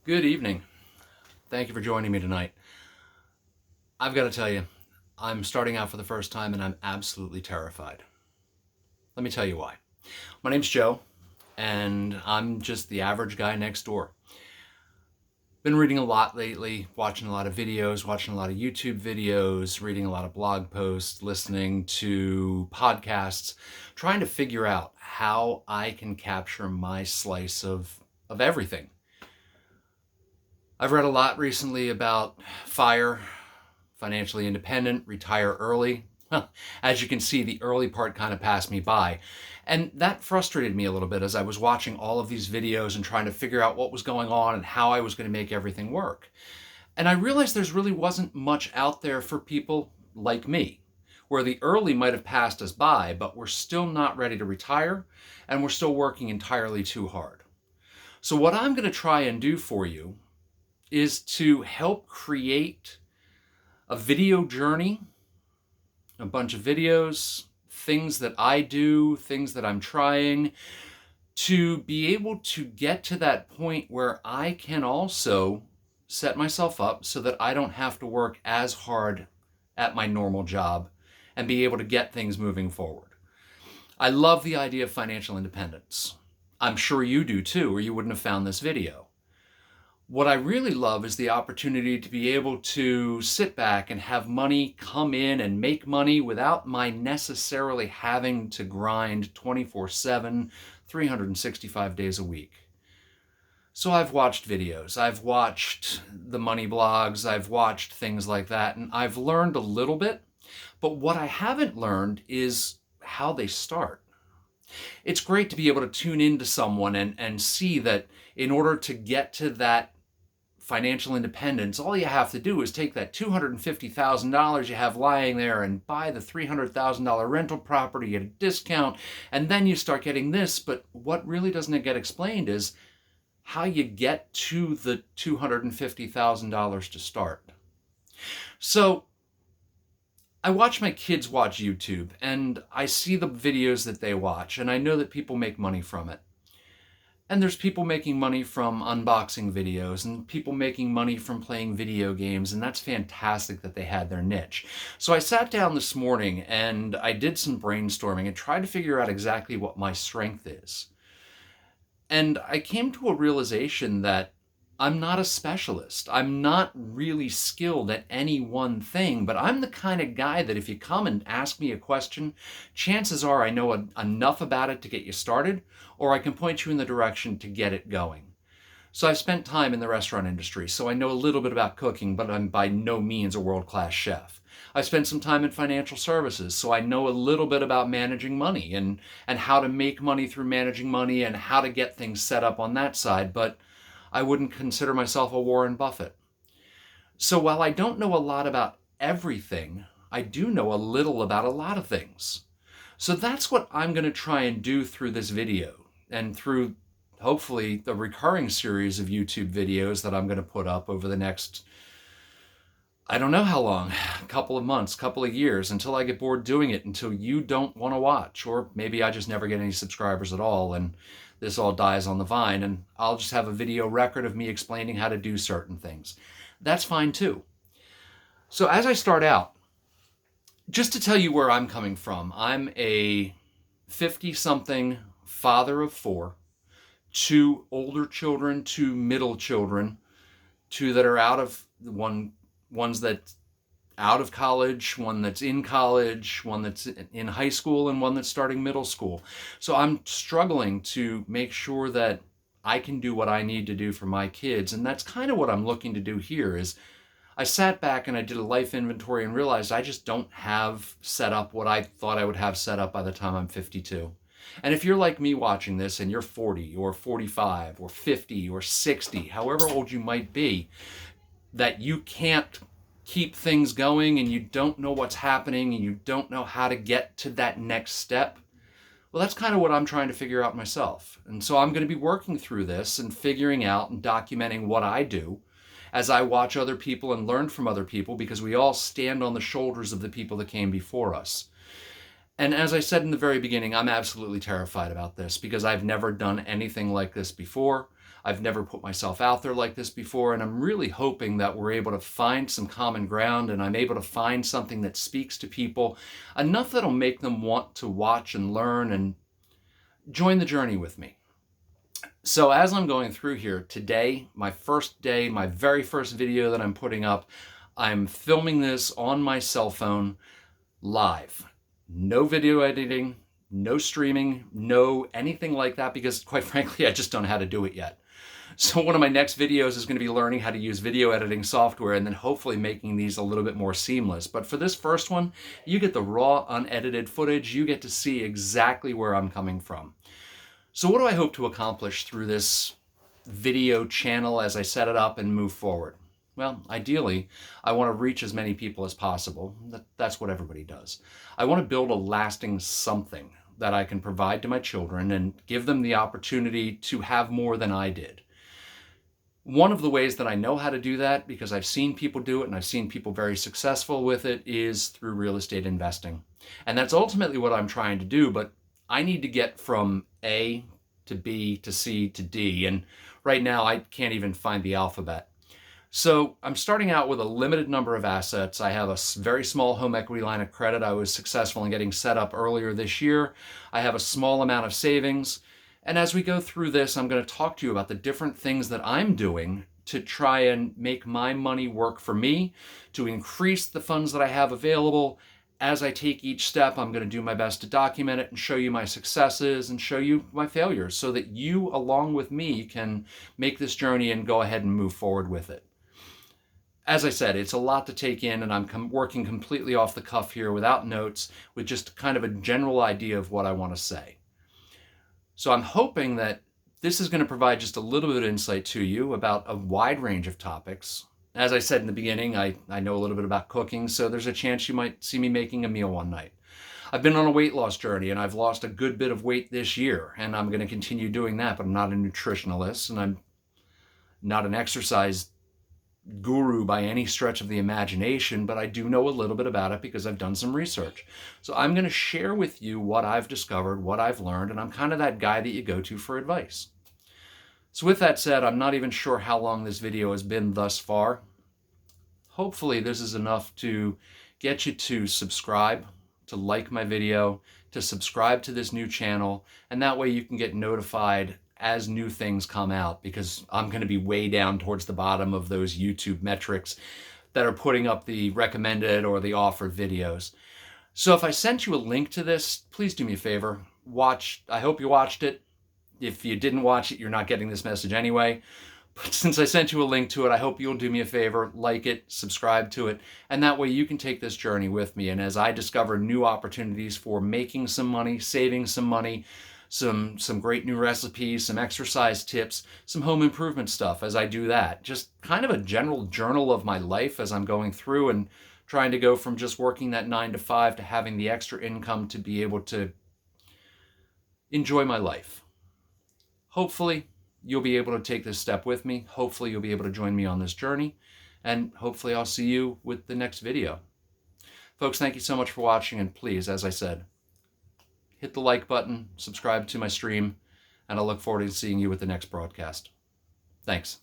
Good evening. Thank you for joining me tonight. I've got to tell you, I'm starting out for the first time and I'm absolutely terrified. Let me tell you why. My name's Joe, and I'm just the average guy next door. Been reading a lot lately, watching a lot of videos, watching a lot of YouTube videos, reading a lot of blog posts, listening to podcasts, trying to figure out how I can capture my slice of everything. I've read a lot recently about FIRE, financially independent, retire early. As you can see, the early part kind of passed me by. And that frustrated me a little bit as I was watching all of these videos and trying to figure out what was going on and how I was going to make everything work. And I realized there's really wasn't much out there for people like me, where the early might have passed us by, but we're still not ready to retire and we're still working entirely too hard. So, what I'm going to try and do for you is to help create a video journey, a bunch of videos, things that I do, things that I'm trying to be able to get to that point where I can also set myself up so that I don't have to work as hard at my normal job and be able to get things moving forward. I love the idea of financial independence. I'm sure you do too, or you wouldn't have found this video. What I really love is the opportunity to be able to sit back and have money come in and make money without my necessarily having to grind 24/7, 365 days a week. So I've watched videos, I've watched the money blogs, I've watched things like that, and I've learned a little bit. But what I haven't learned is how they start. It's great to be able to tune into someone and see that in order to get to that financial independence, all you have to do is take that $250,000 you have lying there and buy the $300,000 rental property at a discount, and then you start getting this. But what really doesn't get explained is how you get to the $250,000 to start. So I watch my kids watch YouTube, and I see the videos that they watch, and I know that people make money from it. And there's people making money from unboxing videos and people making money from playing video games, and that's fantastic that they had their niche. So I sat down this morning and I did some brainstorming and tried to figure out exactly what my strength is. And I came to a realization that I'm not a specialist. I'm not really skilled at any one thing, but I'm the kind of guy that if you come and ask me a question, chances are I know enough about it to get you started, or I can point you in the direction to get it going. So I've spent time in the restaurant industry, so I know a little bit about cooking, but I'm by no means a world-class chef. I spent some time in financial services, so I know a little bit about managing money and how to make money through managing money and how to get things set up on that side, but I wouldn't consider myself a Warren Buffett. So while I don't know a lot about everything, I do know a little about a lot of things. So that's what I'm going to try and do through this video and through hopefully the recurring series of YouTube videos that I'm going to put up over the next, I don't know how long, a couple of months, couple of years, until I get bored doing it, until you don't want to watch, or maybe I just never get any subscribers at all and this all dies on the vine and I'll just have a video record of me explaining how to do certain things. That's fine too. So as I start out, just to tell you where I'm coming from, I'm a 50-something father of four, two older children, two middle children, two that are one's that out of college, one that's in college, one that's in high school, and one that's starting middle school. So I'm struggling to make sure that I can do what I need to do for my kids, and that's kind of what I'm looking to do here. Is I sat back and I did a life inventory and realized I just don't have set up what I thought I would have set up by the time I'm 52. And if you're like me watching this and you're 40 or 45 or 50 or 60, however old you might be, that you can't keep things going and you don't know what's happening and you don't know how to get to that next step, well, that's kind of what I'm trying to figure out myself. And so I'm going to be working through this and figuring out and documenting what I do as I watch other people and learn from other people, because we all stand on the shoulders of the people that came before us. And as I said in the very beginning, I'm absolutely terrified about this because I've never done anything like this before. I've never put myself out there like this before, and I'm really hoping that we're able to find some common ground and I'm able to find something that speaks to people enough that'll make them want to watch and learn and join the journey with me. So as I'm going through here today, my first day, my very first video that I'm putting up, I'm filming this on my cell phone live. No video editing, no streaming, no anything like that, because quite frankly, I just don't know how to do it yet. So one of my next videos is going to be learning how to use video editing software and then hopefully making these a little bit more seamless. But for this first one, you get the raw, unedited footage. You get to see exactly where I'm coming from. So what do I hope to accomplish through this video channel as I set it up and move forward? Well, ideally, I want to reach as many people as possible. That's what everybody does. I want to build a lasting something that I can provide to my children and give them the opportunity to have more than I did. One of the ways that I know how to do that, because I've seen people do it and I've seen people very successful with it, is through real estate investing. And that's ultimately what I'm trying to do, but I need to get from A to B to C to D, and right now I can't even find the alphabet. So I'm starting out with a limited number of assets. I have a very small home equity line of credit I was successful in getting set up earlier this year. I have a small amount of savings. And as we go through this, I'm going to talk to you about the different things that I'm doing to try and make my money work for me, to increase the funds that I have available. As I take each step, I'm going to do my best to document it and show you my successes and show you my failures so that you, along with me, can make this journey and go ahead and move forward with it. As I said, it's a lot to take in, and I'm working completely off the cuff here without notes, with just kind of a general idea of what I want to say. So I'm hoping that this is going to provide just a little bit of insight to you about a wide range of topics. As I said in the beginning, I know a little bit about cooking, so there's a chance you might see me making a meal one night. I've been on a weight loss journey, and I've lost a good bit of weight this year, and I'm going to continue doing that, but I'm not a nutritionalist, and I'm not an exercise guru by any stretch of the imagination, but I do know a little bit about it because I've done some research. So I'm going to share with you what I've discovered, what I've learned, and I'm kind of that guy that you go to for advice. So with that said, I'm not even sure how long this video has been thus far. Hopefully this is enough to get you to subscribe, to like my video, to subscribe to this new channel, and that way you can get notified as new things come out, because I'm going to be way down towards the bottom of those YouTube metrics that are putting up the recommended or the offered videos. So if I sent you a link to this, please do me a favor. I hope you watched it. If you didn't watch it, you're not getting this message anyway. But since I sent you a link to it, I hope you'll do me a favor, like it, subscribe to it, and that way you can take this journey with me. And as I discover new opportunities for making some money, saving some money, some great new recipes, some exercise tips, some home improvement stuff as I do that. Just kind of a general journal of my life as I'm going through and trying to go from just working that 9 to 5 to having the extra income to be able to enjoy my life. Hopefully, you'll be able to take this step with me. Hopefully, you'll be able to join me on this journey. And hopefully, I'll see you with the next video. Folks, thank you so much for watching. And please, as I said, hit the like button, subscribe to my stream, and I look forward to seeing you with the next broadcast. Thanks.